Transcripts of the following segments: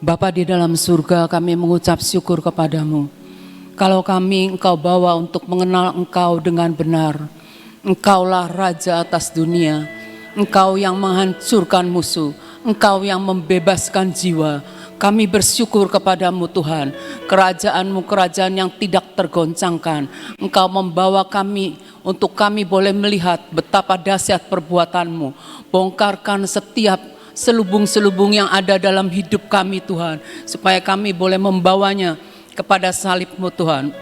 Bapa di dalam surga, kami mengucap syukur kepadamu. Kalau kami Engkau bawa untuk mengenal Engkau dengan benar. Engkaulah Raja atas dunia. Engkau yang menghancurkan musuh. Engkau yang membebaskan jiwa. Kami bersyukur kepadamu Tuhan. Kerajaan-Mu kerajaan yang tidak tergoncangkan. Engkau membawa kami untuk kami boleh melihat betapa dahsyat perbuatan-Mu. Bongkarkan setiap selubung-selubung yang ada dalam hidup kami Tuhan, supaya kami boleh membawanya kepada salib-Mu Tuhan.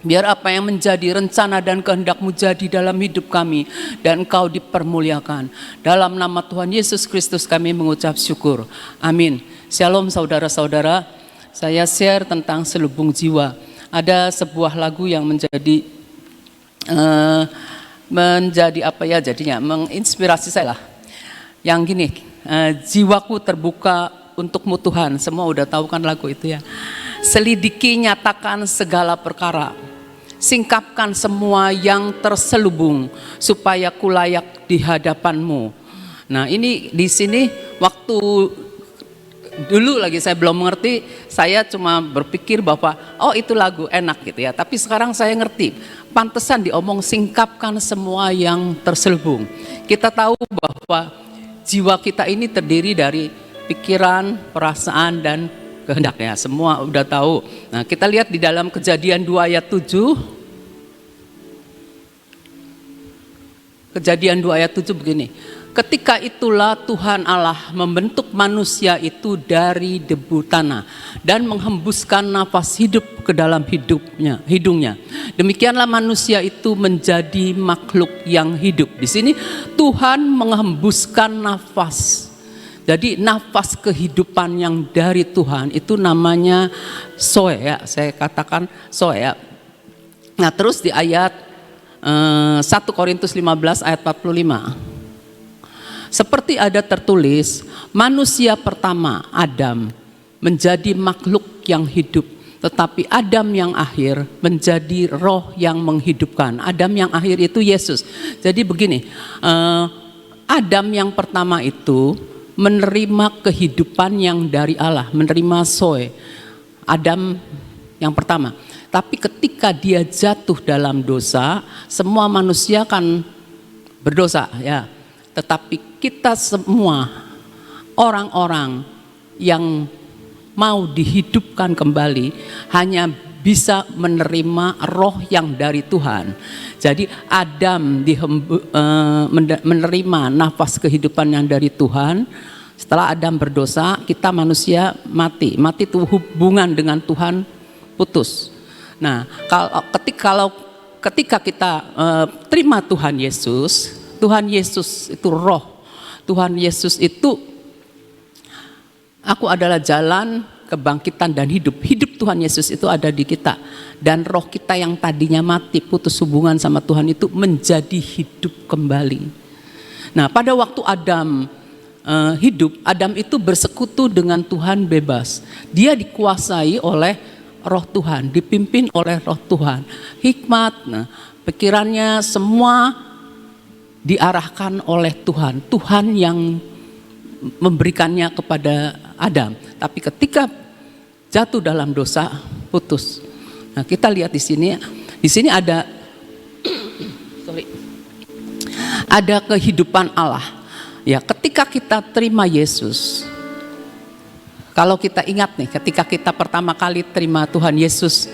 Biar apa yang menjadi rencana dan kehendak-Mu jadi dalam hidup kami, dan Engkau dipermuliakan. Dalam nama Tuhan Yesus Kristus kami mengucap syukur. Amin. Shalom saudara-saudara. Saya share tentang selubung jiwa. Ada sebuah lagu yang menjadi apa ya jadinya, menginspirasi saya lah. Yang gini, jiwaku terbuka untukmu Tuhan. Semua udah tahu kan lagu itu ya. Selidiki, nyatakan segala perkara. Singkapkan semua yang terselubung, supaya ku layak di hadapanmu. Nah ini di sini waktu dulu lagi saya belum mengerti, saya cuma berpikir bahwa oh itu lagu enak gitu ya. Tapi sekarang saya ngerti, pantesan diomong singkapkan semua yang terselubung. Kita tahu bahwa jiwa kita ini terdiri dari pikiran, perasaan, dan kehendaknya. Semua udah tahu. Nah kita lihat di dalam Kejadian 2 ayat 7. Kejadian 2 ayat 7 begini. Ketika itulah Tuhan Allah membentuk manusia itu dari debu tanah dan menghembuskan nafas hidup ke dalam hidungnya. Demikianlah manusia itu menjadi makhluk yang hidup. Di sini Tuhan menghembuskan nafas. Jadi nafas kehidupan yang dari Tuhan itu namanya Zoe ya. Saya katakan Zoe ya. Nah terus di ayat 1 Korintus 15 ayat 45. Seperti ada tertulis, manusia pertama Adam menjadi makhluk yang hidup, tetapi Adam yang akhir menjadi roh yang menghidupkan. Adam yang akhir itu Yesus. Jadi begini, Adam yang pertama itu menerima kehidupan yang dari Allah, menerima Zoe. Adam yang pertama. Tapi ketika dia jatuh dalam dosa, semua manusia kan berdosa ya. Tetapi kita semua orang-orang yang mau dihidupkan kembali hanya bisa menerima roh yang dari Tuhan. Jadi Adam menerima nafas kehidupan yang dari Tuhan. Setelah Adam berdosa, kita manusia mati. Mati itu hubungan dengan Tuhan putus. Nah, ketika kita terima Tuhan Yesus itu roh. Tuhan Yesus itu, aku adalah jalan, kebangkitan dan hidup. Hidup Tuhan Yesus itu ada di kita. Dan roh kita yang tadinya mati, putus hubungan sama Tuhan itu menjadi hidup kembali. Nah pada waktu Adam hidup, Adam itu bersekutu dengan Tuhan bebas. Dia dikuasai oleh roh Tuhan, dipimpin oleh roh Tuhan. Hikmat, pikirannya semua diarahkan oleh Tuhan. Tuhan yang memberikannya kepada Adam. Tapi ketika jatuh dalam dosa, putus. Nah, kita lihat di sini ada ada kehidupan Allah. Ya, ketika kita terima Yesus. Kalau kita ingat nih, ketika kita pertama kali terima Tuhan Yesus,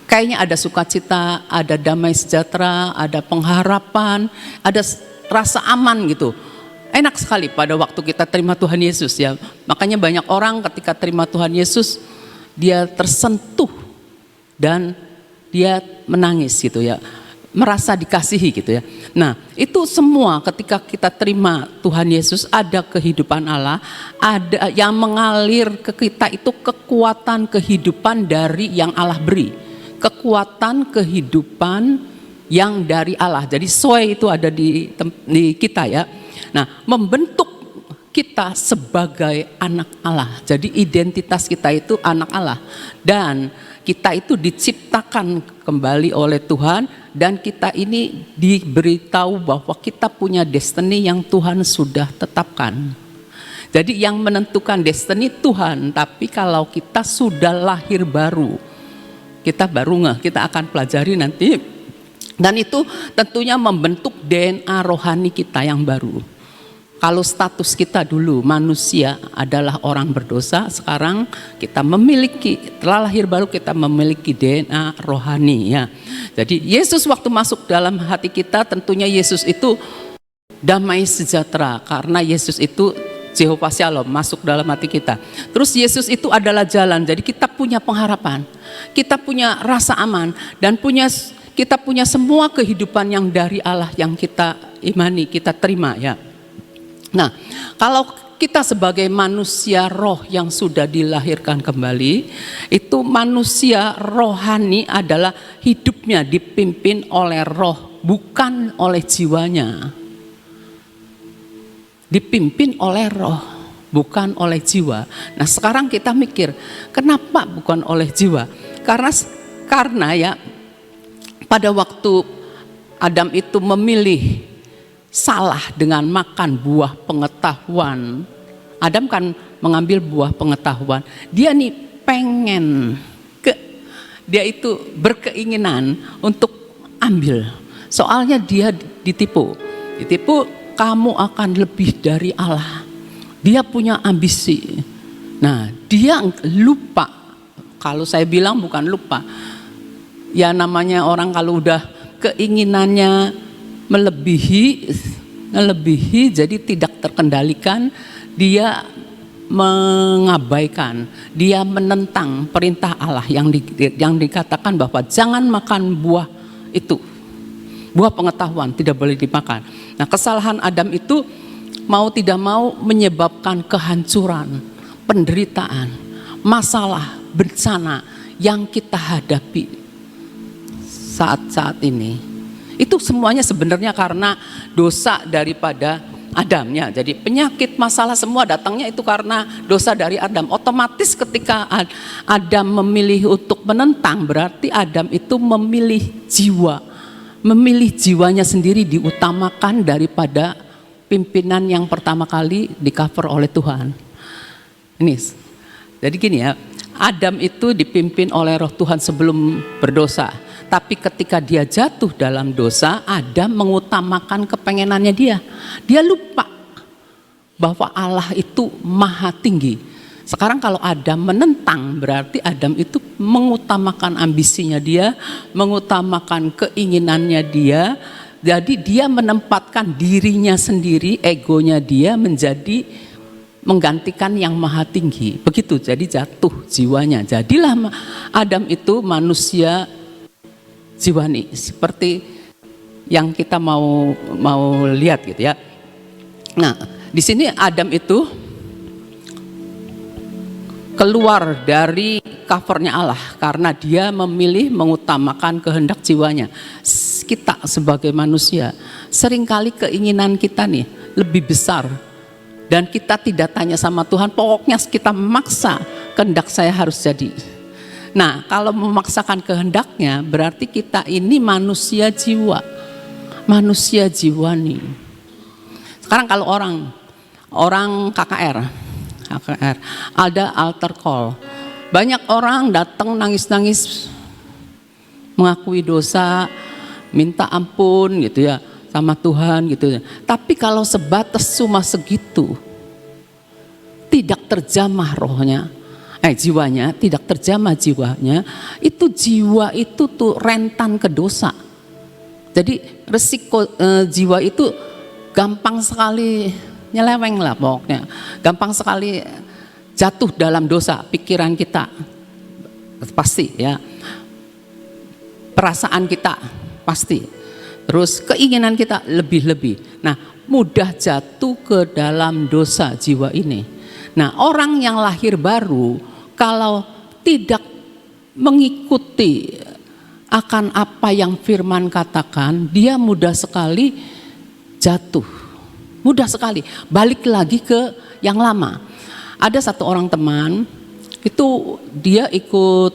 kayaknya ada sukacita, ada damai sejahtera, ada pengharapan, ada rasa aman gitu. Enak sekali pada waktu kita terima Tuhan Yesus ya. Makanya banyak orang ketika terima Tuhan Yesus, dia tersentuh dan dia menangis gitu ya. Merasa dikasihi gitu ya. Nah itu semua ketika kita terima Tuhan Yesus, ada kehidupan Allah, ada yang mengalir ke kita itu kekuatan kehidupan dari yang Allah beri. Kekuatan kehidupan yang dari Allah. Jadi Zoe itu ada di kita ya. Nah, membentuk kita sebagai anak Allah. Jadi identitas kita itu anak Allah. Dan kita itu diciptakan kembali oleh Tuhan. Dan kita ini diberitahu bahwa kita punya destiny yang Tuhan sudah tetapkan. Jadi yang menentukan destiny Tuhan, tapi kalau kita sudah lahir baru, kita baru kita akan pelajari nanti. Dan itu tentunya membentuk DNA rohani kita yang baru. Kalau status kita dulu manusia adalah orang berdosa, sekarang kita memiliki, setelah lahir baru kita memiliki DNA rohani ya. Jadi Yesus waktu masuk dalam hati kita, tentunya Yesus itu damai sejahtera, karena Yesus itu Jehovah Shalom masuk dalam hati kita. Terus Yesus itu adalah jalan, jadi kita punya pengharapan, kita punya rasa aman, dan kita punya semua kehidupan yang dari Allah yang kita imani, kita terima ya. Nah, kalau kita sebagai manusia roh yang sudah dilahirkan kembali, itu manusia rohani adalah hidupnya dipimpin oleh roh, bukan oleh jiwanya. Dipimpin oleh roh, bukan oleh jiwa. Nah, sekarang kita mikir, kenapa bukan oleh jiwa? Karena ya, pada waktu Adam itu memilih salah dengan makan buah pengetahuan. Adam kan mengambil buah pengetahuan. Dia nih pengen, dia itu berkeinginan untuk ambil. Soalnya dia ditipu, kamu akan lebih dari Allah. Dia punya ambisi. Nah, dia lupa. Kalau saya bilang bukan lupa. Ya namanya orang kalau udah keinginannya melebihi jadi tidak terkendalikan, dia mengabaikan, dia menentang perintah Allah yang dikatakan bahwa jangan makan buah itu, buah pengetahuan tidak boleh dimakan. Nah, kesalahan Adam itu mau tidak mau menyebabkan kehancuran, penderitaan, masalah, bencana yang kita hadapi saat-saat ini. Itu semuanya sebenarnya karena dosa daripada Adam ya. Jadi penyakit, masalah semua datangnya itu karena dosa dari Adam. Otomatis ketika Adam memilih untuk menentang, berarti Adam itu memilih jiwa. Memilih jiwanya sendiri diutamakan daripada pimpinan yang pertama kali di cover oleh Tuhan. Ini, jadi gini ya, Adam itu dipimpin oleh roh Tuhan sebelum berdosa. Tapi ketika dia jatuh dalam dosa, Adam mengutamakan kepengenannya dia. Dia lupa bahwa Allah itu maha tinggi. Sekarang kalau Adam menentang, berarti Adam itu mengutamakan ambisinya dia, mengutamakan keinginannya dia. Jadi dia menempatkan dirinya sendiri, egonya dia menjadi menggantikan yang maha tinggi. Begitu, jadi jatuh jiwanya. Jadilah Adam itu manusia jiwani, seperti yang kita mau lihat gitu ya. Nah, di sini Adam itu keluar dari covernya Allah karena dia memilih mengutamakan kehendak jiwanya. Kita sebagai manusia, seringkali keinginan kita nih lebih besar dan kita tidak tanya sama Tuhan, pokoknya kita memaksa kehendak saya harus jadi. Nah, kalau memaksakan kehendaknya berarti kita ini manusia jiwa, manusia jiwani. Sekarang kalau orang KKR ada altar call, banyak orang datang nangis-nangis mengakui dosa, minta ampun gitu ya sama Tuhan gitu ya. Tapi kalau sebatas cuma segitu, tidak terjamah rohnya, jiwanya, tidak terjamah jiwanya, itu jiwa itu tuh rentan ke dosa. Jadi resiko jiwa itu gampang sekali nyeleweng lah pokoknya, gampang sekali jatuh dalam dosa. Pikiran kita pasti ya, perasaan kita pasti, terus keinginan kita lebih-lebih. Nah, mudah jatuh ke dalam dosa jiwa ini. Nah, orang yang lahir baru kalau tidak mengikuti akan apa yang firman katakan, dia mudah sekali jatuh, mudah sekali balik lagi ke yang lama. Ada satu orang teman, itu dia ikut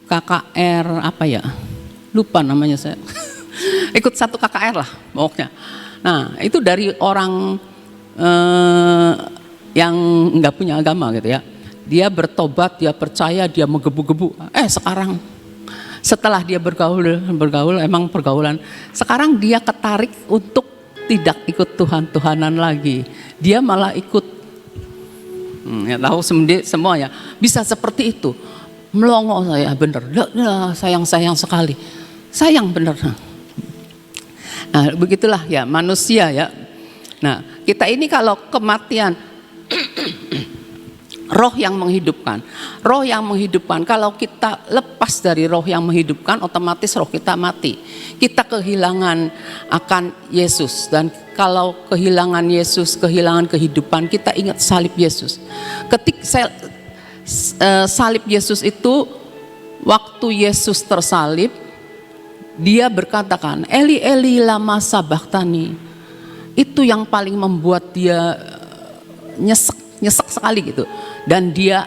KKR apa ya, lupa namanya saya, ikut satu KKR lah pokoknya. Nah, itu dari orang yang nggak punya agama gitu ya. Dia bertobat, dia percaya, dia menggebu-gebu. Sekarang setelah dia bergaul emang pergaulan. Sekarang dia ketarik untuk tidak ikut Tuhan-Tuhanan lagi. Dia malah ikut. Ya tahu semua ya. Bisa seperti itu. Melongo saya bener. Sayang sekali. Sayang bener. Nah, begitulah ya manusia ya. Nah, kita ini kalau kematian roh yang menghidupkan. Roh yang menghidupkan, kalau kita lepas dari roh yang menghidupkan, otomatis roh kita mati. Kita kehilangan akan Yesus. Dan kalau kehilangan Yesus, kehilangan kehidupan, kita ingat salib Yesus. Ketika salib Yesus itu, waktu Yesus tersalib, dia berkatakan, Eli Eli lama sabachthani. Itu yang paling membuat dia nyesek sekali gitu. Dan dia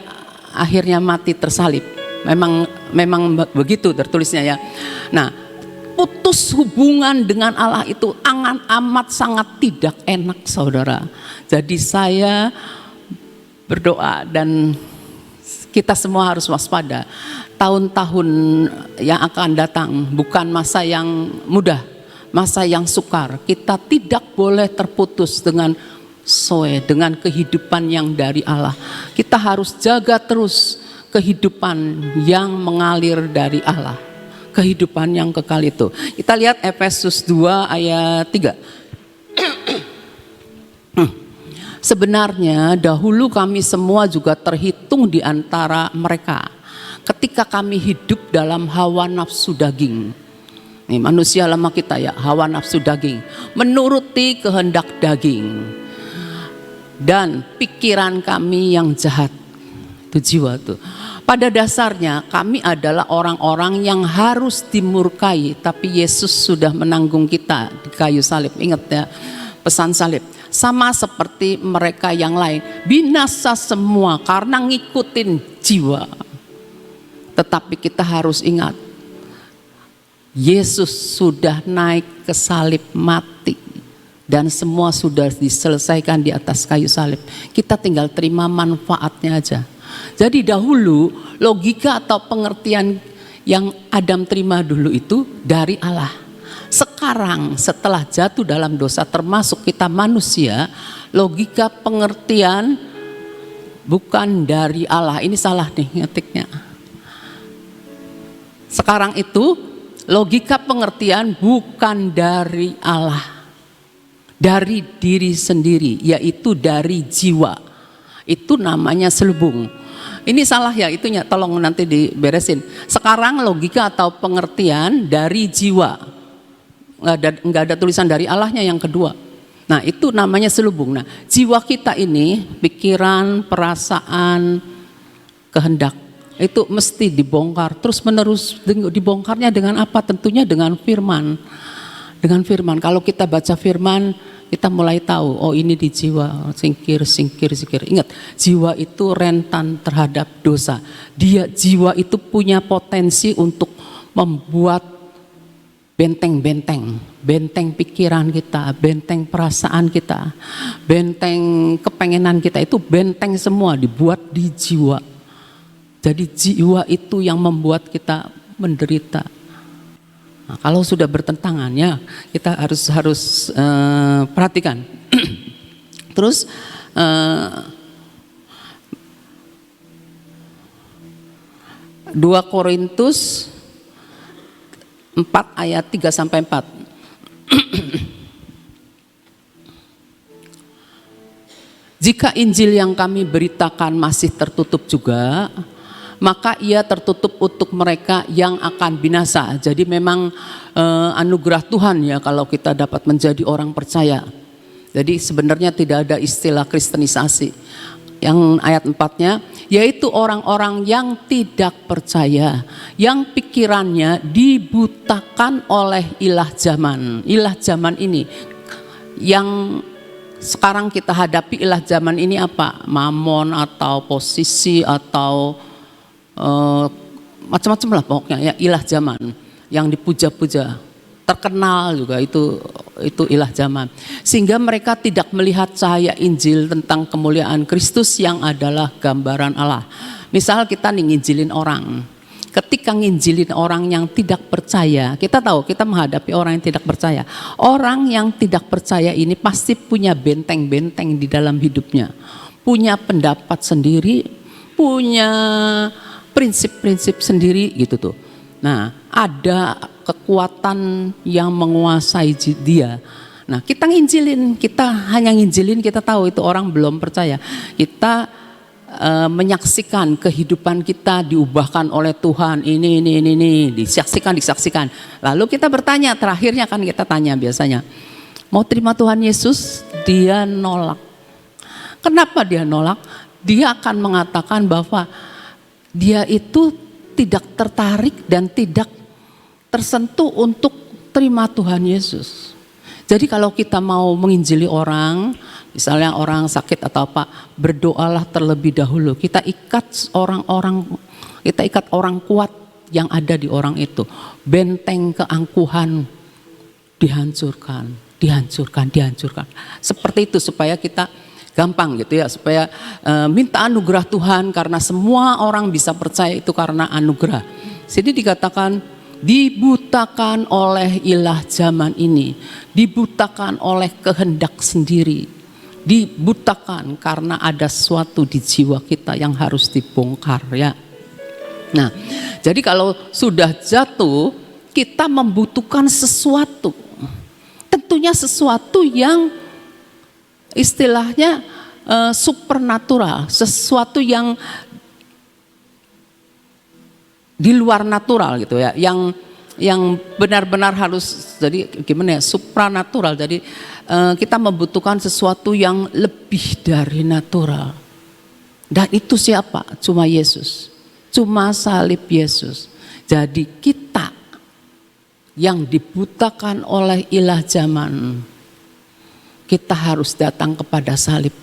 akhirnya mati tersalib. Memang begitu tertulisnya ya. Nah, putus hubungan dengan Allah itu amat sangat tidak enak, saudara. Jadi saya berdoa dan kita semua harus waspada. Tahun-tahun yang akan datang bukan masa yang mudah, masa yang sukar. Kita tidak boleh terputus dengan dengan kehidupan yang dari Allah. Kita harus jaga terus kehidupan yang mengalir dari Allah. Kehidupan yang kekal itu. Kita lihat Efesus 2 ayat 3. Sebenarnya dahulu kami semua juga terhitung di antara mereka ketika kami hidup dalam hawa nafsu daging. Ini manusia lama kita ya, hawa nafsu daging, menuruti kehendak daging dan pikiran kami yang jahat. Itu jiwa tuh. Pada dasarnya kami adalah orang-orang yang harus dimurkai, tapi Yesus sudah menanggung kita di kayu salib. Ingat ya, pesan salib. Sama seperti mereka yang lain, binasa semua karena ngikutin jiwa. Tetapi kita harus ingat, Yesus sudah naik ke salib mati. Dan semua sudah diselesaikan di atas kayu salib. Kita tinggal terima manfaatnya aja. Jadi dahulu logika atau pengertian yang Adam terima dulu itu dari Allah. Sekarang setelah jatuh dalam dosa, termasuk kita manusia, logika pengertian bukan dari Allah. Ini salah nih ngetiknya. Sekarang itu logika pengertian bukan dari Allah. Dari diri sendiri, yaitu dari jiwa. Itu namanya selubung. Ini salah ya, itunya tolong nanti diberesin. Sekarang logika atau pengertian dari jiwa. Nggak ada tulisan dari Allahnya yang kedua. Nah, itu namanya selubung. Nah, jiwa kita ini, pikiran, perasaan, kehendak, itu mesti dibongkar. Terus menerus dibongkarnya dengan apa? Tentunya dengan firman. Dengan firman, kalau kita baca firman, kita mulai tahu, oh ini di jiwa, singkir. Ingat, jiwa itu rentan terhadap dosa. Jiwa itu punya potensi untuk membuat benteng pikiran kita, benteng perasaan kita, benteng kepengenan kita, itu benteng semua dibuat di jiwa. Jadi jiwa itu yang membuat kita menderita. Nah, kalau sudah bertentangan ya kita harus perhatikan. Terus 2 Korintus 4 ayat 3 sampai 4. Jika Injil yang kami beritakan masih tertutup juga, maka ia tertutup untuk mereka yang akan binasa. Jadi memang anugerah Tuhan ya kalau kita dapat menjadi orang percaya. Jadi sebenarnya tidak ada istilah kristenisasi. Yang ayat 4-nya, yaitu orang-orang yang tidak percaya, yang pikirannya dibutakan oleh ilah zaman. Ilah zaman ini yang sekarang kita hadapi, ilah zaman ini apa? Mamon atau posisi atau macam-macam lah pokoknya ya, ilah zaman yang dipuja-puja. terkenal juga itu ilah zaman. Sehingga mereka tidak melihat cahaya Injil tentang kemuliaan Kristus yang adalah gambaran Allah. Misal kita nih nginjilin orang. Ketika nginjilin orang yang tidak percaya, kita tahu kita menghadapi orang yang tidak percaya. Orang yang tidak percaya ini pasti punya benteng-benteng di dalam hidupnya. Punya pendapat sendiri, punya prinsip-prinsip sendiri gitu tuh. Nah, ada kekuatan yang menguasai dia. Nah, kita nginjilin, kita hanya nginjilin, kita tahu itu orang belum percaya. Kita menyaksikan kehidupan kita diubahkan oleh Tuhan, ini, disaksikan. Lalu kita bertanya, terakhirnya kan kita tanya biasanya, mau terima Tuhan Yesus? Dia nolak. Kenapa dia nolak? Dia akan mengatakan bahwa dia itu tidak tertarik dan tidak tersentuh untuk terima Tuhan Yesus. Jadi kalau kita mau menginjili orang, misalnya orang sakit atau apa, berdoalah terlebih dahulu. Kita ikat orang kuat yang ada di orang itu. Benteng keangkuhan dihancurkan. Seperti itu supaya kita gampang gitu ya, supaya minta anugerah Tuhan, karena semua orang bisa percaya itu karena anugerah. Jadi dikatakan dibutakan oleh ilah zaman ini, dibutakan oleh kehendak sendiri, dibutakan karena ada sesuatu di jiwa kita yang harus dibongkar ya. Nah, jadi kalau sudah jatuh, kita membutuhkan sesuatu, tentunya sesuatu yang istilahnya supernatural, sesuatu yang di luar natural gitu ya, yang benar-benar harus, jadi gimana ya, supranatural. Jadi kita membutuhkan sesuatu yang lebih dari natural. Dan itu siapa? Cuma Yesus, cuma salib Yesus. Jadi kita yang dibutakan oleh ilah zaman, kita harus datang kepada salib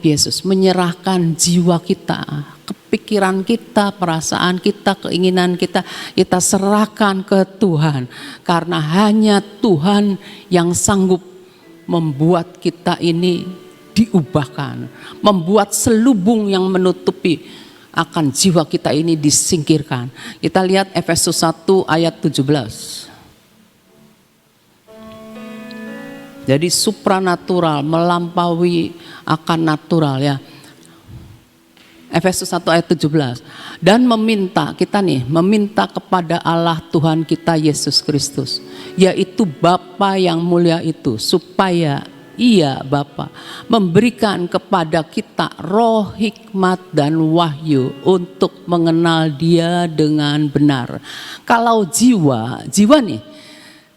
Yesus, menyerahkan jiwa kita, pikiran kita, perasaan kita, keinginan kita, kita serahkan ke Tuhan. Karena hanya Tuhan yang sanggup membuat kita ini diubahkan, membuat selubung yang menutupi akan jiwa kita ini disingkirkan. Kita lihat Efesus 1 ayat 17. Jadi supranatural, melampaui akan natural ya. Efesus 1 ayat 17. Dan meminta kepada Allah Tuhan kita Yesus Kristus, yaitu Bapa yang mulia itu, supaya Ia Bapa memberikan kepada kita roh hikmat dan wahyu untuk mengenal Dia dengan benar. Kalau jiwa nih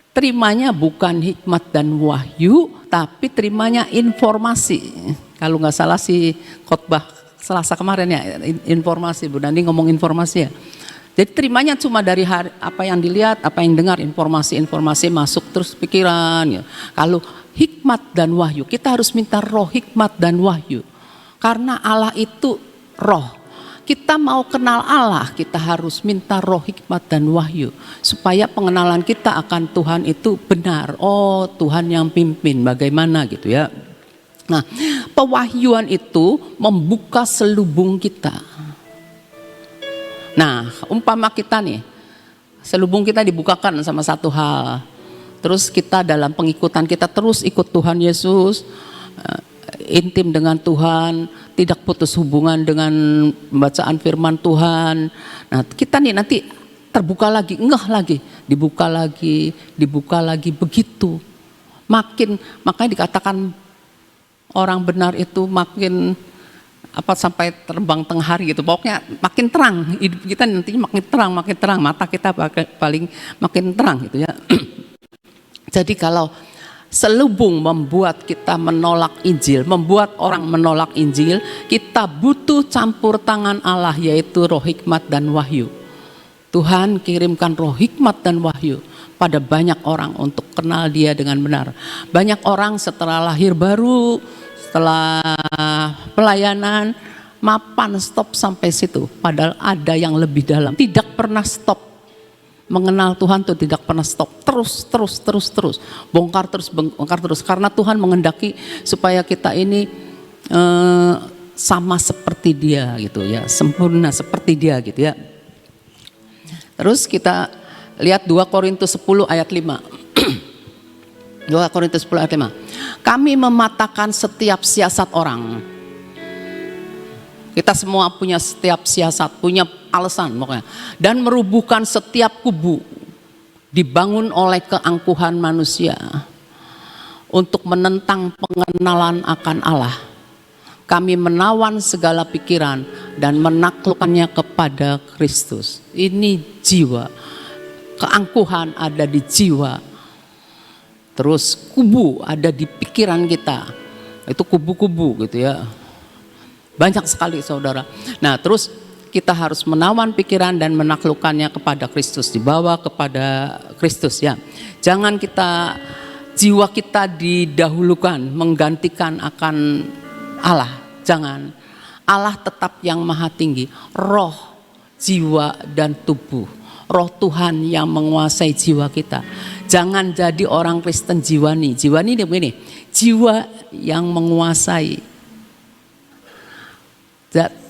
terimanya bukan hikmat dan wahyu, tapi terimanya informasi. Kalau nggak salah si khotbah Selasa kemarin ya, informasi, Bu Dandi ngomong informasi ya. Jadi terimanya cuma dari apa yang dilihat, apa yang dengar, informasi masuk terus pikiran ya. Kalau hikmat dan wahyu, kita harus minta roh hikmat dan wahyu. Karena Allah itu roh. Kita mau kenal Allah, kita harus minta roh hikmat dan wahyu. Supaya pengenalan kita akan Tuhan itu benar. Oh, Tuhan yang pimpin, bagaimana gitu ya. Nah, pewahyuan itu membuka selubung kita. Nah, umpama kita nih, selubung kita dibukakan sama satu hal. Terus kita dalam pengikutan kita terus ikut Tuhan Yesus, intim dengan Tuhan, tidak putus hubungan dengan bacaan firman Tuhan. Nah, kita nih nanti terbuka lagi, ngeh lagi, dibuka lagi begitu. Makanya dikatakan orang benar itu makin sampai terbang tengah hari gitu. Pokoknya makin terang, hidup kita nantinya makin terang, mata kita paling makin terang gitu ya. Jadi kalau selubung membuat kita menolak Injil, membuat orang menolak Injil, kita butuh campur tangan Allah, yaitu roh hikmat dan wahyu. Tuhan kirimkan roh hikmat dan wahyu pada banyak orang untuk kenal Dia dengan benar. Banyak orang setelah lahir baru, setelah pelayanan, mapan stop sampai situ. Padahal ada yang lebih dalam, tidak pernah stop. mengenal Tuhan tuh tidak pernah stop, terus, bongkar terus, karena Tuhan menghendaki supaya kita ini sama seperti Dia gitu ya, sempurna seperti Dia gitu ya. Terus kita lihat 2 Korintus 10 ayat 5. 2 Korintus 10 ayat 5. Kami mematahkan setiap siasat orang. Kita semua punya setiap siasat, punya alasan pokoknya. Dan merubuhkan setiap kubu dibangun oleh keangkuhan manusia untuk menentang pengenalan akan Allah. Kami menawan segala pikiran dan menaklukkannya kepada Kristus. Ini jiwa. Keangkuhan ada di jiwa. Terus kubu ada di pikiran kita. Itu kubu-kubu gitu ya. Banyak sekali saudara. Nah terus kita harus menawan pikiran dan menaklukkannya kepada Kristus, dibawa kepada Kristus ya. Jangan kita, jiwa kita didahulukan, menggantikan akan Allah. Jangan. Allah tetap yang maha tinggi. Roh, jiwa dan tubuh. Roh Tuhan yang menguasai jiwa kita. Jangan jadi orang Kristen jiwani. Jiwani ini begini, jiwa yang menguasai.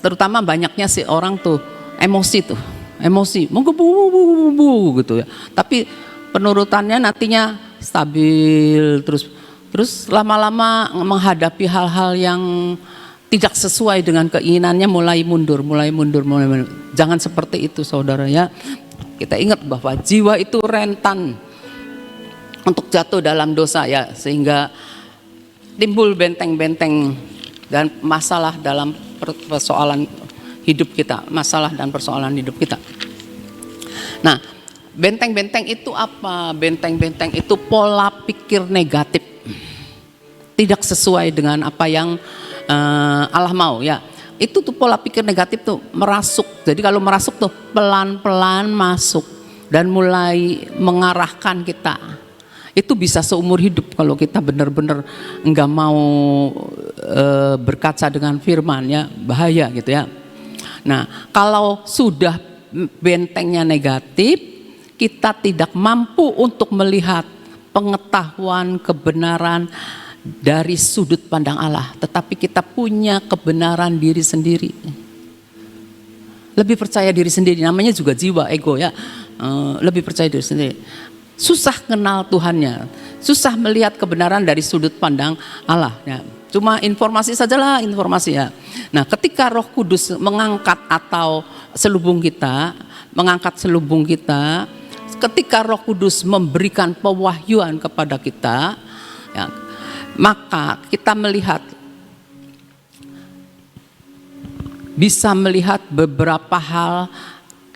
Terutama banyaknya sih orang tuh emosi menggebu gitu ya. Tapi penurutannya nantinya stabil terus lama-lama menghadapi hal-hal yang tidak sesuai dengan keinginannya mulai mundur. Jangan seperti itu saudara ya. Kita ingat bahwa jiwa itu rentan untuk jatuh dalam dosa ya, sehingga timbul benteng-benteng dan masalah dalam persoalan hidup kita, Nah, benteng-benteng itu apa? Benteng-benteng itu pola pikir negatif, tidak sesuai dengan apa yang Allah mau ya. Itu tuh pola pikir negatif tuh merasuk. Jadi kalau merasuk tuh pelan-pelan masuk dan mulai mengarahkan kita. Itu bisa seumur hidup kalau kita benar-benar enggak mau berkaca dengan firman ya, bahaya gitu ya. Nah, kalau sudah bentengnya negatif, kita tidak mampu untuk melihat pengetahuan kebenaran dari sudut pandang Allah, tetapi kita punya kebenaran diri sendiri. Lebih percaya diri sendiri, namanya juga jiwa, ego ya. Lebih percaya diri sendiri. Susah kenal Tuhannya, susah melihat kebenaran dari sudut pandang Allah ya. Cuma informasi sajalah, informasi ya. Nah, ketika Roh Kudus mengangkat atau selubung kita, ketika Roh Kudus memberikan pewahyuan kepada kita ya, maka kita bisa melihat beberapa hal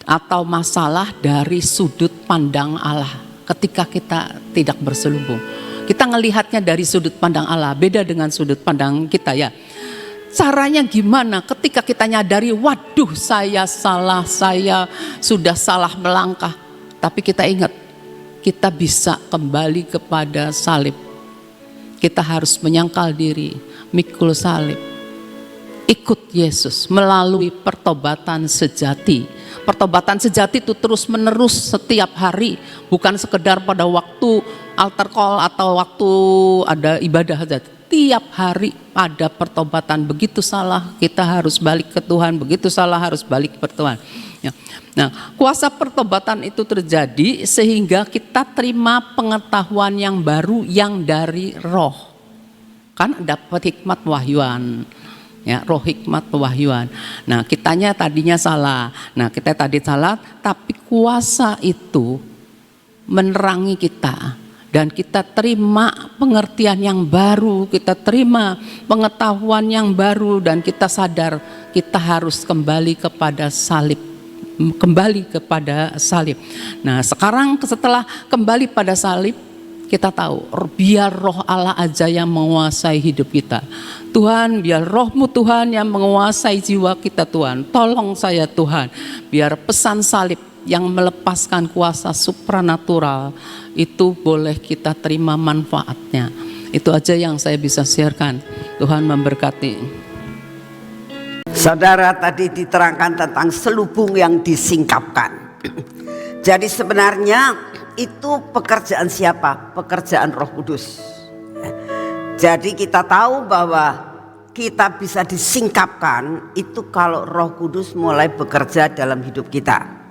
atau masalah dari sudut pandang Allah. Ketika kita tidak berselubung, kita ngelihatnya dari sudut pandang Allah, beda dengan sudut pandang kita ya. Caranya gimana? Ketika kita nyadari, waduh saya salah, saya sudah salah melangkah. Tapi kita ingat, kita bisa kembali kepada salib. Kita harus menyangkal diri, mikul salib. Ikut Yesus melalui pertobatan sejati. Pertobatan sejati itu terus menerus setiap hari, bukan sekedar pada waktu altar call atau waktu ada ibadah saja. Tiap hari ada pertobatan. Begitu salah kita harus balik ke Tuhan, begitu salah harus balik ke Tuhan. Ya. Nah, kuasa pertobatan itu terjadi sehingga kita terima pengetahuan yang baru yang dari Roh. Kan dapat hikmat wahyuan. Ya, roh hikmat pewahyuan. Nah, kitanya tadinya salah. Nah, kita tadi salah, tapi kuasa itu menerangi kita dan kita terima pengertian yang baru, kita terima pengetahuan yang baru dan kita sadar kita harus kembali kepada salib. Nah, sekarang setelah kembali pada salib, kita tahu biar Roh Allah aja yang menguasai hidup kita. Tuhan, biar Roh-Mu Tuhan yang menguasai jiwa kita Tuhan. Tolong saya Tuhan, biar pesan salib yang melepaskan kuasa supranatural itu boleh kita terima manfaatnya. Itu aja yang saya bisa sharekan. Tuhan memberkati. Saudara, tadi diterangkan tentang selubung yang disingkapkan. Jadi sebenarnya itu pekerjaan siapa? Pekerjaan Roh Kudus. Jadi kita tahu bahwa kita bisa disingkapkan itu kalau Roh Kudus mulai bekerja dalam hidup kita.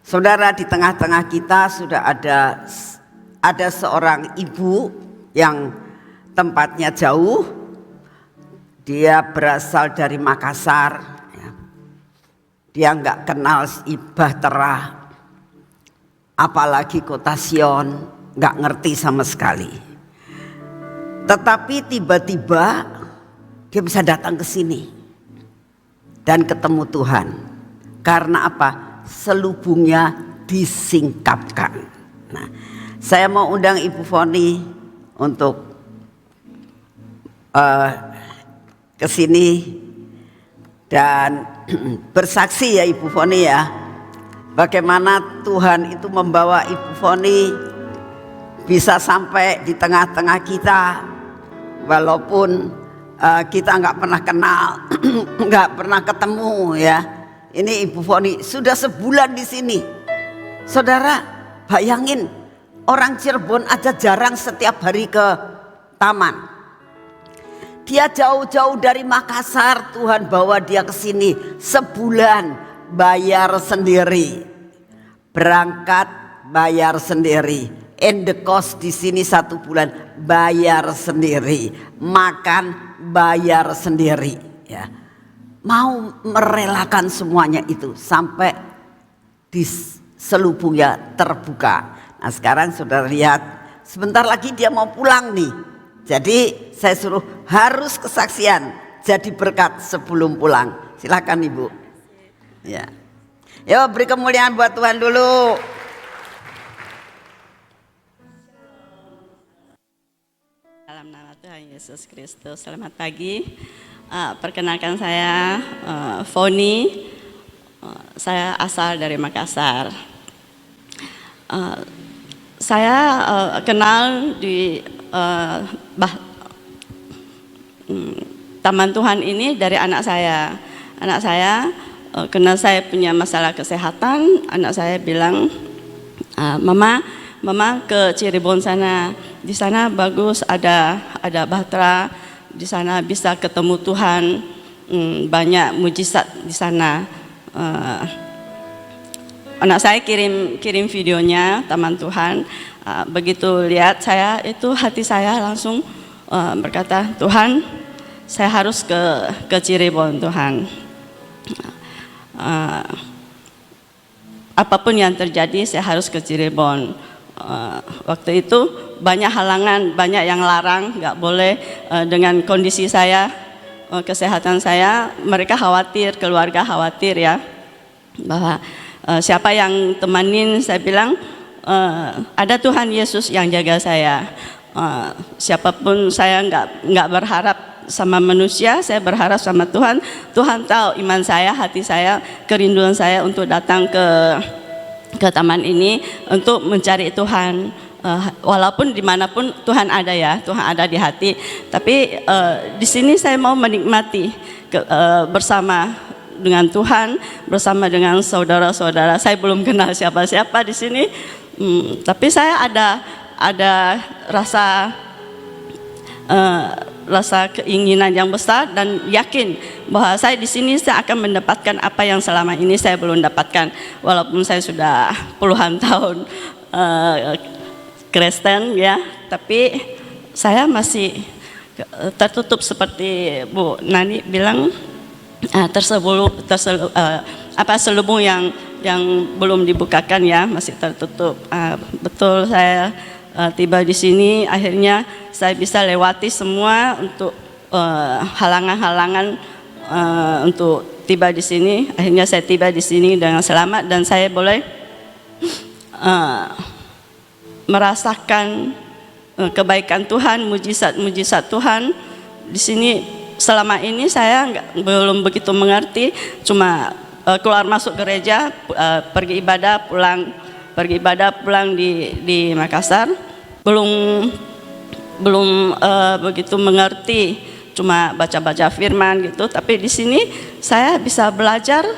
Saudara, di tengah-tengah kita sudah ada seorang ibu yang tempatnya jauh. Dia berasal dari Makassar. Dia nggak kenal Bahtera, apalagi Kota Sion, nggak ngerti sama sekali. Tetapi tiba-tiba dia bisa datang ke sini dan ketemu Tuhan. Karena apa? Selubungnya disingkapkan. Nah, saya mau undang Ibu Foni untuk ke sini dan bersaksi ya Ibu Foni ya, bagaimana Tuhan itu membawa Ibu Foni bisa sampai di tengah-tengah kita, walaupun kita nggak pernah kenal, nggak pernah ketemu ya. Ini Ibu Foni sudah sebulan di sini. Saudara, bayangin orang Cirebon aja jarang setiap hari ke taman. Dia jauh-jauh dari Makassar, Tuhan bawa dia ke sini sebulan, bayar sendiri, berangkat bayar sendiri, endekos di sini 1 bulan bayar sendiri, makan bayar sendiri, ya. Mau merelakan semuanya itu sampai di selubungnya terbuka. Nah sekarang saudara lihat, sebentar lagi dia mau pulang nih. Jadi saya suruh harus kesaksian jadi berkat sebelum pulang. Silakan Ibu. Ya. Yuk beri kemuliaan buat Tuhan dulu. Dalam nama Tuhan Yesus Kristus. Selamat pagi. Perkenalkan saya Foni. Saya asal dari Makassar. Saya kenal di Taman Tuhan ini dari anak saya. Anak saya karena saya punya masalah kesehatan, anak saya bilang, Mama ke Cirebon sana, di sana bagus, ada Bahtera, di sana bisa ketemu Tuhan, banyak mujizat di sana. Anak saya kirim videonya Taman Tuhan. Begitu lihat saya itu hati saya langsung berkata, Tuhan, saya harus ke Cirebon Tuhan. Apapun yang terjadi saya harus ke Cirebon. Waktu itu banyak halangan, banyak yang larang, nggak boleh dengan kondisi saya, kesehatan saya. Mereka khawatir, keluarga khawatir ya, bahwa siapa yang temanin. Saya bilang ada Tuhan Yesus yang jaga saya. Siapapun saya nggak berharap sama manusia, saya berharap sama Tuhan. Tuhan tahu iman saya, hati saya, kerinduan saya untuk datang ke taman ini untuk mencari Tuhan. Walaupun dimanapun Tuhan ada ya, Tuhan ada di hati. Tapi di sini saya mau menikmati bersama dengan Tuhan, bersama dengan saudara-saudara. Saya belum kenal siapa-siapa di sini, tapi saya ada rasa keinginan yang besar dan yakin bahwa saya di sini saya akan mendapatkan apa yang selama ini saya belum dapatkan. Walaupun saya sudah puluhan tahun Kristen ya, tapi saya masih tertutup seperti Bu Nani bilang. Selubung yang belum dibukakan ya, masih tertutup. Betul, saya tiba di sini, akhirnya saya bisa lewati semua untuk halangan-halangan untuk tiba di sini. Akhirnya saya tiba di sini dengan selamat dan saya boleh merasakan kebaikan Tuhan, mujizat Tuhan di sini. Selama ini saya belum begitu mengerti, cuma keluar masuk gereja, pergi ibadah pulang di Makassar, belum begitu mengerti, cuma baca-baca firman gitu. Tapi di sini saya bisa belajar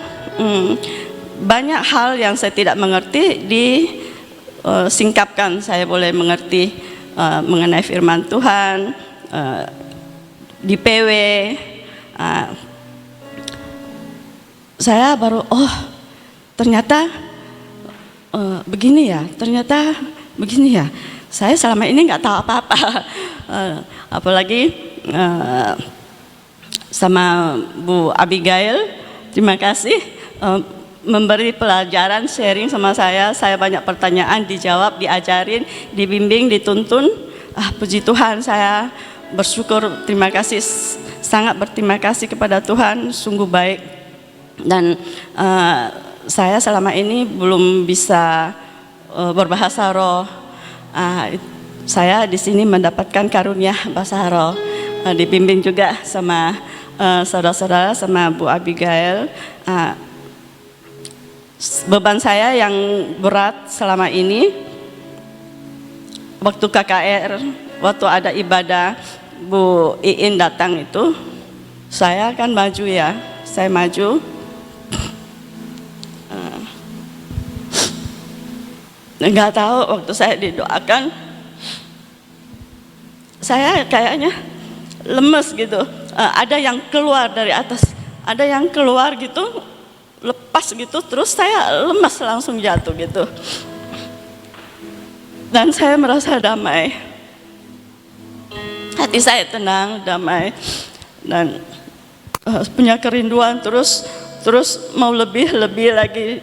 banyak hal yang saya tidak mengerti disingkapkan, saya boleh mengerti mengenai firman Tuhan, di PW. Saya baru ternyata begini ya, ternyata begini ya. Saya selama ini nggak tahu apa-apa, apalagi sama Bu Abigail, terima kasih memberi pelajaran, sharing sama saya. Saya banyak pertanyaan dijawab, diajarin, dibimbing, dituntun. Puji Tuhan, saya bersyukur, terima kasih, sangat berterima kasih kepada Tuhan, sungguh baik. Dan saya selama ini belum bisa berbahasa roh. Saya di sini mendapatkan karunia bahasa roh, dibimbing juga sama saudara-saudara, sama Bu Abigail. Beban saya yang berat selama ini, waktu KKR, waktu ada ibadah Bu Iin datang itu, saya kan maju ya, saya maju. Nggak tahu waktu saya didoakan, saya kayaknya lemes gitu. Ada yang keluar dari atas, ada yang keluar gitu, lepas gitu, terus saya lemas langsung jatuh gitu. Dan saya merasa damai, hati saya tenang, damai, dan punya kerinduan terus mau lebih lagi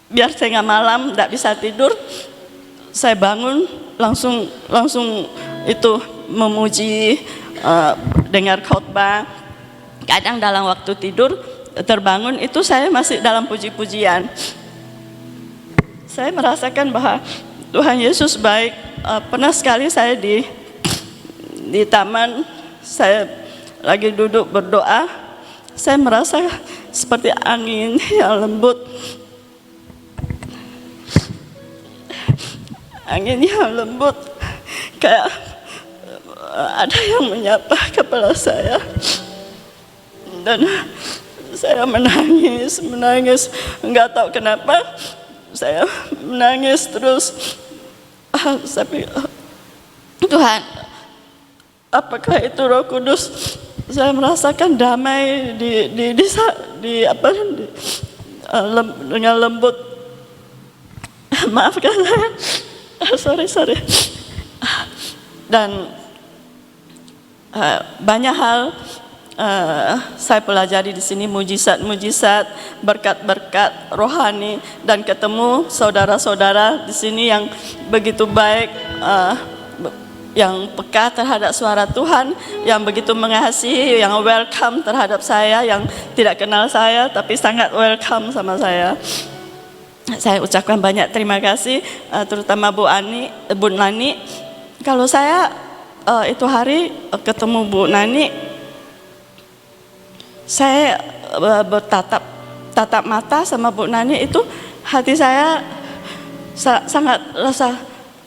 biar saya nggak malam, nggak bisa tidur, saya bangun langsung itu memuji, dengar khotbah. Kadang dalam waktu tidur terbangun itu saya masih dalam puji-pujian. Saya merasakan bahwa Tuhan Yesus baik. Pernah sekali saya di taman, saya lagi duduk berdoa, saya merasa seperti angin yang lembut. Angin yang lembut, kayak ada yang menyapa kepala saya, dan saya menangis, nggak tahu kenapa saya menangis terus. Tapi Tuhan, apakah itu Roh Kudus? Saya merasakan damai dengan lembut. Maafkan saya. Sorry. Dan banyak hal saya pelajari di sini, mujizat, berkat-berkat rohani, dan ketemu saudara-saudara di sini yang begitu baik, yang peka terhadap suara Tuhan, yang begitu mengasihi, yang welcome terhadap saya, yang tidak kenal saya tapi sangat welcome sama saya. Saya ucapkan banyak terima kasih, terutama Bu Nani. Kalau saya itu hari ketemu Bu Nani, saya tatap mata sama Bu Nani, itu hati saya sangat rasa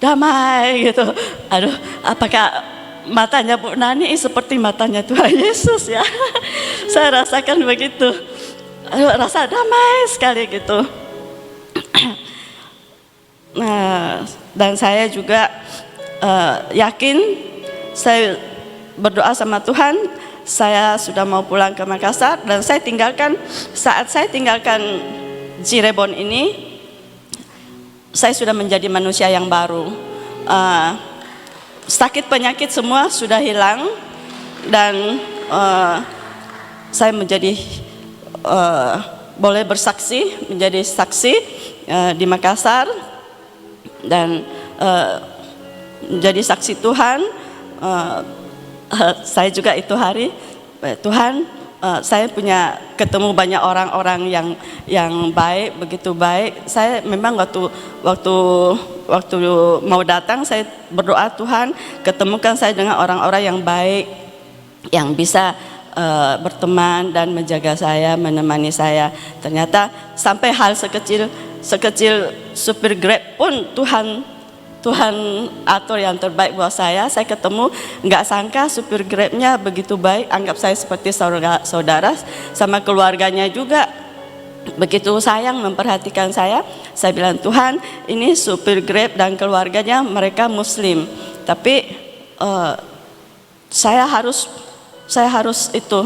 damai gitu. Aduh, apakah matanya Bu Nani seperti matanya Tuhan Yesus ya? Saya rasakan begitu. Aduh, rasa damai sekali gitu. Nah, dan saya juga yakin, saya berdoa sama Tuhan, saya sudah mau pulang ke Makassar, dan saat saya tinggalkan Cirebon ini, saya sudah menjadi manusia yang baru. Sakit penyakit semua sudah hilang, dan saya menjadi boleh bersaksi, menjadi saksi di Makassar, dan menjadi saksi Tuhan. Saya juga itu hari, Tuhan, saya punya ketemu banyak orang-orang yang baik, begitu baik. Saya memang waktu mau datang, saya berdoa, Tuhan, ketemukan saya dengan orang-orang yang baik, yang bisa berteman dan menjaga saya, menemani saya. Ternyata sampai hal sekecil supir Grab pun Tuhan Tuhan atur yang terbaik buat saya. Saya ketemu, nggak sangka supir Grabnya begitu baik, anggap saya seperti saudara, sama keluarganya juga begitu sayang memperhatikan saya. Saya bilang, Tuhan, ini supir Grab dan keluarganya mereka Muslim, tapi saya harus itu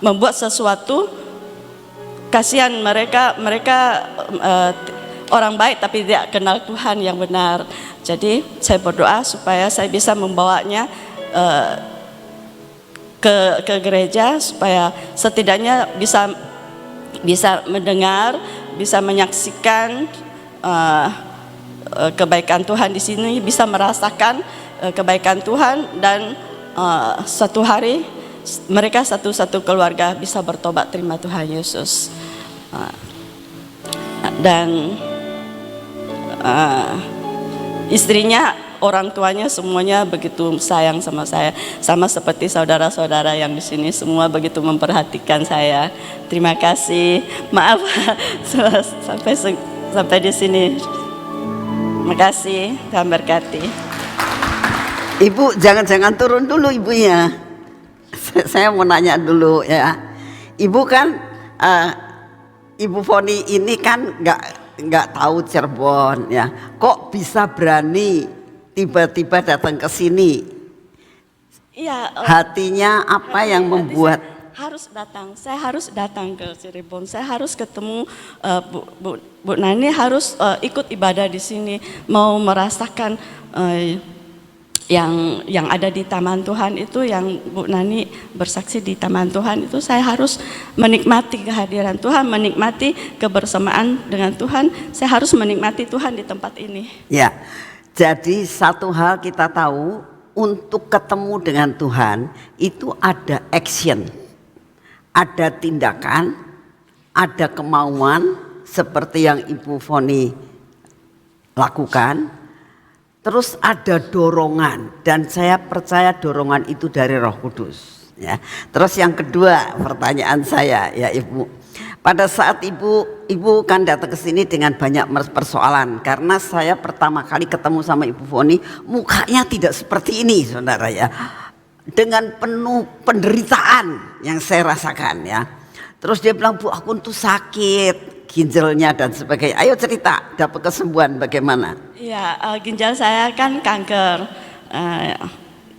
membuat sesuatu. Kasihan mereka orang baik tapi tidak kenal Tuhan yang benar. Jadi saya berdoa supaya saya bisa membawanya ke gereja, supaya setidaknya bisa mendengar, bisa menyaksikan kebaikan Tuhan di sini, bisa merasakan kebaikan Tuhan, dan suatu hari mereka satu-satu keluarga bisa bertobat terima Tuhan Yesus. Dan istrinya, orang tuanya semuanya begitu sayang sama saya, sama seperti saudara-saudara yang di sini semua begitu memperhatikan saya. Terima kasih. Maaf sampai di sini. Terima kasih. Tuhan berkati. Ibu jangan turun dulu ibunya. Saya mau nanya dulu ya. Ibu kan Ibu Foni ini kan nggak tahu Cirebon ya. Kok bisa berani tiba-tiba datang ke sini? Iya. Hatinya apa yang membuat? Saya harus datang ke Cirebon. Saya harus ketemu Bu Nani, harus ikut ibadah di sini, mau merasakan yang ada di Taman Tuhan itu, yang Bu Nani bersaksi di Taman Tuhan itu. Saya harus menikmati kehadiran Tuhan, menikmati kebersamaan dengan Tuhan. Saya harus menikmati Tuhan di tempat ini. Ya, jadi satu hal kita tahu, untuk ketemu dengan Tuhan itu ada action, ada tindakan, ada kemauan seperti yang Ibu Foni lakukan. Terus ada dorongan, dan saya percaya dorongan itu dari Roh Kudus ya. Terus yang kedua pertanyaan saya ya Ibu, pada saat Ibu kan datang ke sini dengan banyak persoalan, karena saya pertama kali ketemu sama Ibu Foni mukanya tidak seperti ini saudara ya, dengan penuh penderitaan yang saya rasakan ya. Terus dia bilang, Bu aku tuh sakit ginjalnya dan sebagainya. Ayo cerita, dapat kesembuhan bagaimana? Iya, ginjal saya kan kanker.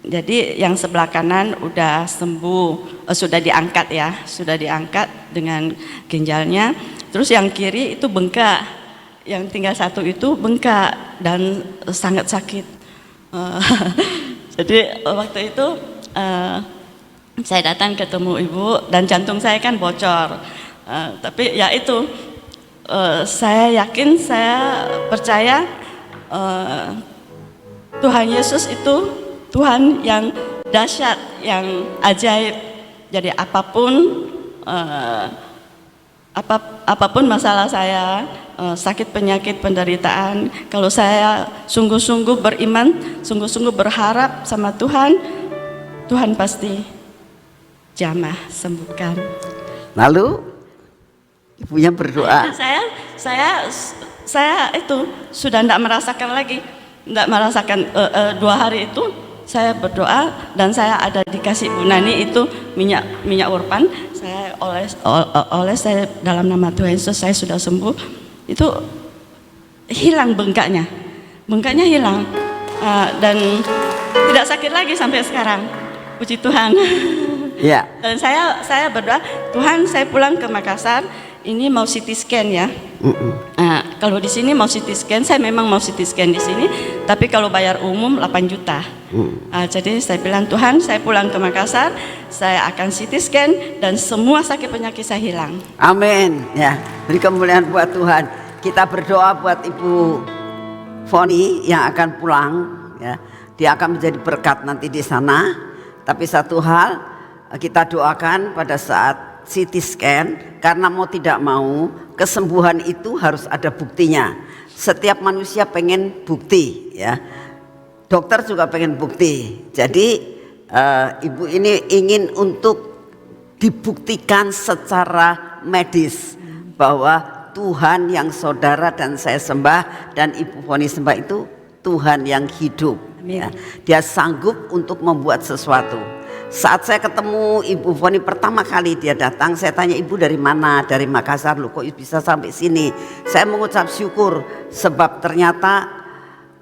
Jadi yang sebelah kanan udah sembuh, sudah diangkat dengan ginjalnya. Terus yang kiri itu bengkak, yang tinggal satu itu bengkak dan sangat sakit. Jadi waktu itu saya datang ketemu Ibu, dan jantung saya kan bocor. Tapi ya itu, saya yakin, saya percaya Tuhan Yesus itu Tuhan yang dahsyat, yang ajaib. Jadi apapun masalah saya, sakit, penyakit, penderitaan, kalau saya sungguh-sungguh beriman, sungguh-sungguh berharap sama Tuhan, Tuhan pasti jamah sembuhkan. Lalu ibunya berdoa. Saya itu sudah tidak merasakan lagi, tidak merasakan 2 hari itu saya berdoa, dan saya ada dikasih Bu Nani itu minyak urpan. Saya oleh saya dalam nama Tuhan Yesus, saya sudah sembuh. Itu hilang bengkaknya hilang, dan tidak sakit lagi sampai sekarang. Puji Tuhan. Ya. Dan saya berdoa, Tuhan saya pulang ke Makassar, ini mau CT scan ya. Kalau di sini mau CT scan, saya memang mau CT scan di sini, tapi kalau bayar umum 8 juta. Jadi saya bilang, Tuhan saya pulang ke Makassar, saya akan CT scan dan semua sakit penyakit saya hilang. Amin. Ya, beri kemuliaan buat Tuhan. Kita berdoa buat Ibu Foni yang akan pulang ya. Dia akan menjadi berkat nanti di sana. Tapi satu hal kita doakan pada saat CT scan, karena mau tidak mau kesembuhan itu harus ada buktinya. Setiap manusia pengen bukti ya. Dokter juga pengen bukti. Jadi ibu ini ingin untuk dibuktikan secara medis bahwa Tuhan yang saudara dan saya sembah dan Ibu Foni sembah itu Tuhan yang hidup. Ya. Dia sanggup untuk membuat sesuatu. Saat saya ketemu Ibu Foni pertama kali dia datang, saya tanya, Ibu dari mana? Dari Makassar. Loh, kok bisa sampai sini? Saya mengucap syukur sebab ternyata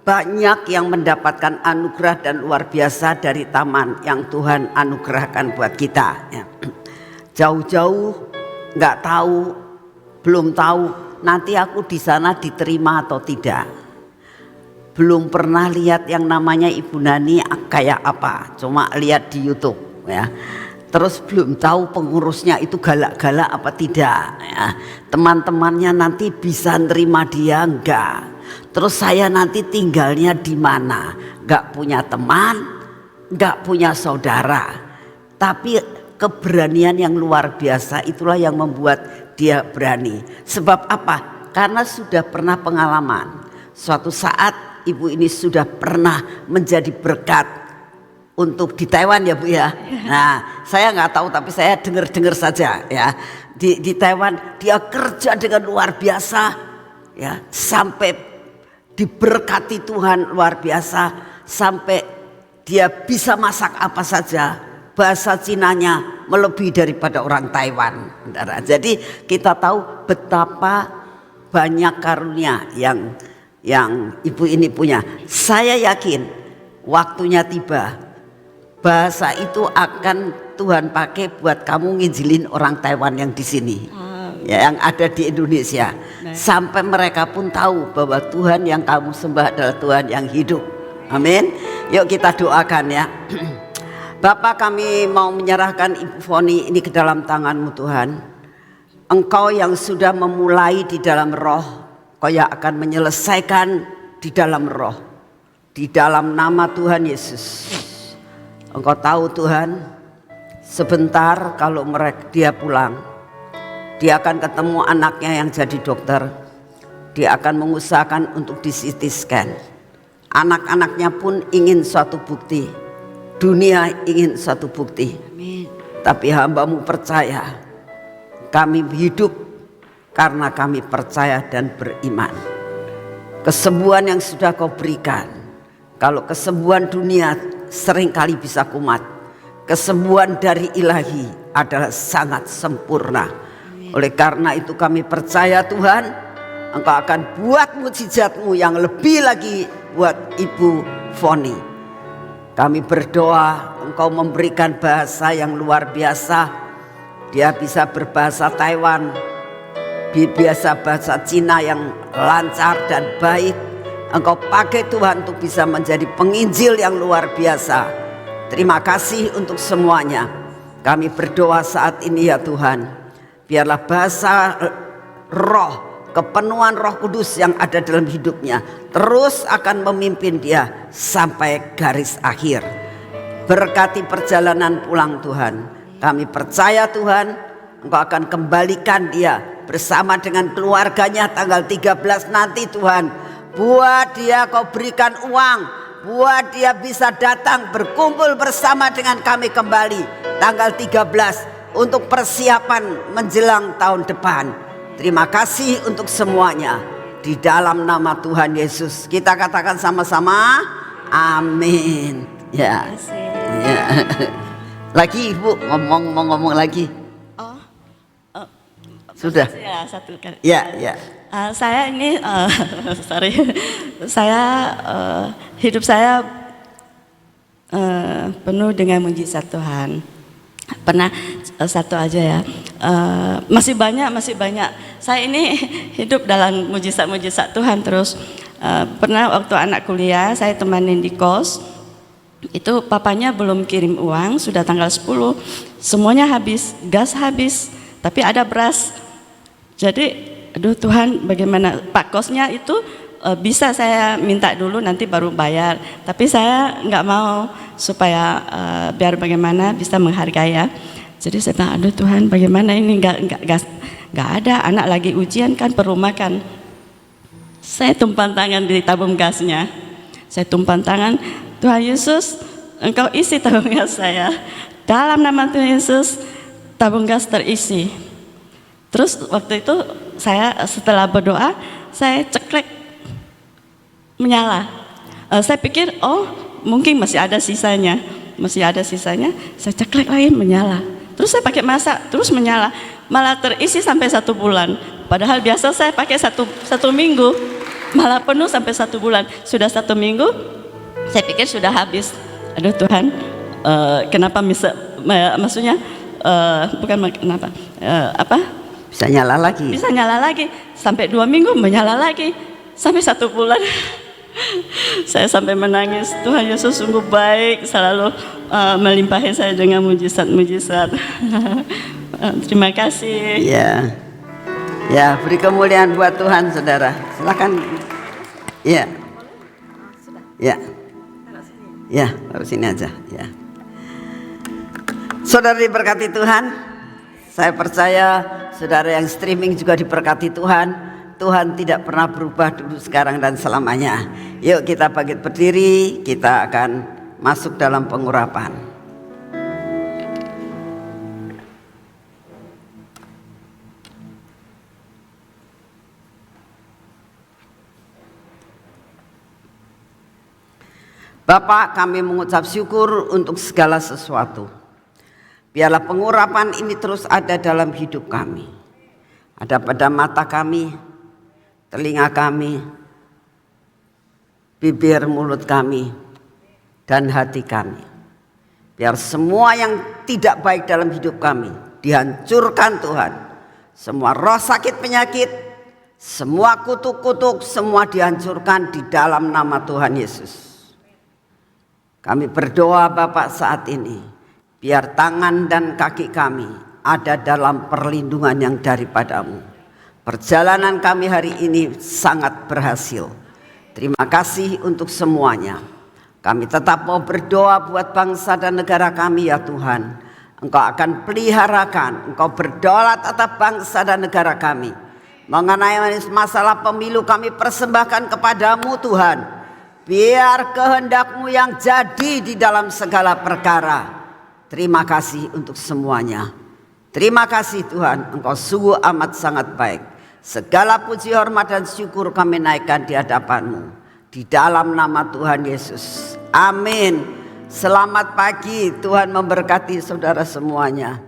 banyak yang mendapatkan anugerah dan luar biasa dari taman yang Tuhan anugerahkan buat kita. Ya. Jauh-jauh nggak tahu, belum tahu nanti aku di sana diterima atau tidak. Belum pernah lihat yang namanya Ibu Nani kayak apa, cuma lihat di YouTube ya. Terus belum tahu pengurusnya itu galak-galak apa tidak ya. Teman-temannya nanti bisa nerima dia enggak. Terus saya nanti tinggalnya di mana? Enggak punya teman, enggak punya saudara. Tapi keberanian yang luar biasa itulah yang membuat dia berani. Sebab apa? Karena sudah pernah pengalaman. Suatu saat Ibu ini sudah pernah menjadi berkat untuk di Taiwan ya Bu ya. Nah, saya nggak tahu tapi saya dengar-dengar saja ya. Di Taiwan dia kerja dengan luar biasa ya, sampai diberkati Tuhan luar biasa, sampai dia bisa masak apa saja. Bahasa Cinanya melebihi daripada orang Taiwan. Jadi kita tahu betapa banyak karunia yang Ibu ini punya. Saya yakin waktunya tiba, bahasa itu akan Tuhan pakai buat kamu nginjilin orang Taiwan yang di sini, ya, yang ada di Indonesia. Sampai mereka pun tahu bahwa Tuhan yang kamu sembah adalah Tuhan yang hidup. Amin. Yuk kita doakan ya. Bapak, kami mau menyerahkan Ibu Foni ini ke dalam tangan-Mu Tuhan. Engkau yang sudah memulai di dalam roh, Kau yang akan menyelesaikan di dalam roh. Di dalam nama Tuhan Yesus. Engkau tahu Tuhan, sebentar kalau dia pulang, dia akan ketemu anaknya yang jadi dokter. Dia akan mengusahakan untuk di CT scan. Anak-anaknya pun ingin suatu bukti. Dunia ingin suatu bukti. Amin. Tapi hamba-Mu percaya, kami hidup karena kami percaya dan beriman. Kesembuhan yang sudah Kau berikan, kalau kesembuhan dunia seringkali bisa kumat, kesembuhan dari ilahi adalah sangat sempurna. Oleh karena itu kami percaya Tuhan, Engkau akan buat mujizat-Mu yang lebih lagi buat Ibu Foni. Kami berdoa Engkau memberikan bahasa yang luar biasa. Dia bisa berbahasa Taiwan, biasa bahasa Cina yang lancar dan baik. Engkau pakai Tuhan untuk bisa menjadi penginjil yang luar biasa. Terima kasih untuk semuanya. Kami berdoa saat ini ya Tuhan, biarlah bahasa roh, kepenuhan Roh Kudus yang ada dalam hidupnya terus akan memimpin dia sampai garis akhir. Berkati perjalanan pulang Tuhan. Kami percaya Tuhan, Engkau akan kembalikan dia bersama dengan keluarganya tanggal 13 nanti Tuhan. Buat dia Kau berikan uang, buat dia bisa datang berkumpul bersama dengan kami kembali tanggal 13 untuk persiapan menjelang tahun depan. Terima kasih untuk semuanya. Di dalam nama Tuhan Yesus kita katakan sama-sama amin. Ya. Ya. Lagi Ibu ngomong lagi. Sudah. Ya, satu kali. Ya, ya. Saya ini, sorry, saya hidup saya penuh dengan mujizat Tuhan. Pernah satu aja ya. Masih banyak. Saya ini hidup dalam mujizat-mujizat Tuhan terus. Pernah waktu anak kuliah saya temanin di kos. Itu papanya belum kirim uang, sudah tanggal 10. Semuanya habis, gas habis, tapi ada beras. Jadi, aduh Tuhan, bagaimana Pak kosnya itu bisa saya minta dulu nanti baru bayar. Tapi saya nggak mau supaya biar bagaimana bisa menghargai ya. Jadi saya bilang, aduh Tuhan, bagaimana ini nggak ada anak lagi ujian kan perlu makan. Saya tumpang tangan di tabung gasnya. Saya tumpang tangan, Tuhan Yesus, Engkau isi tabung gas saya. Dalam nama Tuhan Yesus, tabung gas terisi. Terus waktu itu saya setelah berdoa, saya ceklek menyala. Saya pikir, oh mungkin masih ada sisanya. Saya ceklek lagi, menyala. Terus saya pakai masak, terus menyala. Malah terisi sampai 1 bulan. Padahal biasa saya pakai satu minggu, malah penuh sampai 1 bulan. Sudah 1 minggu, saya pikir sudah habis. Aduh Tuhan, kenapa maksudnya bukan kenapa? Bisa nyala lagi. Bisa nyala lagi. Sampai 2 minggu menyala lagi. Sampai 1 bulan. Saya sampai menangis. Tuhan Yesus sungguh baik, selalu melimpahi saya dengan mujizat-mujizat. Terima kasih. Ya, ya, beri kemuliaan buat Tuhan, saudara. Silakan. Ya, ya, ya, taruh sini aja. Ya, saudara diberkati Tuhan. Saya percaya saudara yang streaming juga diberkati Tuhan. Tuhan tidak pernah berubah dulu, sekarang, dan selamanya. Yuk kita bangkit berdiri, kita akan masuk dalam pengurapan. Bapak, kami mengucap syukur untuk segala sesuatu. Biarlah pengurapan ini terus ada dalam hidup kami. Ada pada mata kami, telinga kami, bibir mulut kami, dan hati kami. Biar semua yang tidak baik dalam hidup kami dihancurkan Tuhan. Semua roh sakit penyakit, semua kutuk-kutuk, semua dihancurkan di dalam nama Tuhan Yesus. Kami berdoa Bapak saat ini, biar tangan dan kaki kami ada dalam perlindungan yang daripadamu. Perjalanan kami hari ini sangat berhasil. Terima kasih untuk semuanya. Kami tetap mau berdoa buat bangsa dan negara kami ya Tuhan. Engkau akan peliharakan, Engkau berdaulat atas bangsa dan negara kami. Mengenai masalah pemilu kami persembahkan kepadamu Tuhan. Biar kehendak-Mu yang jadi di dalam segala perkara. Terima kasih untuk semuanya. Terima kasih Tuhan, Engkau sungguh amat sangat baik. Segala puji, hormat, dan syukur kami naikkan di hadapan-Mu. Di dalam nama Tuhan Yesus. Amin. Selamat pagi, Tuhan memberkati saudara semuanya.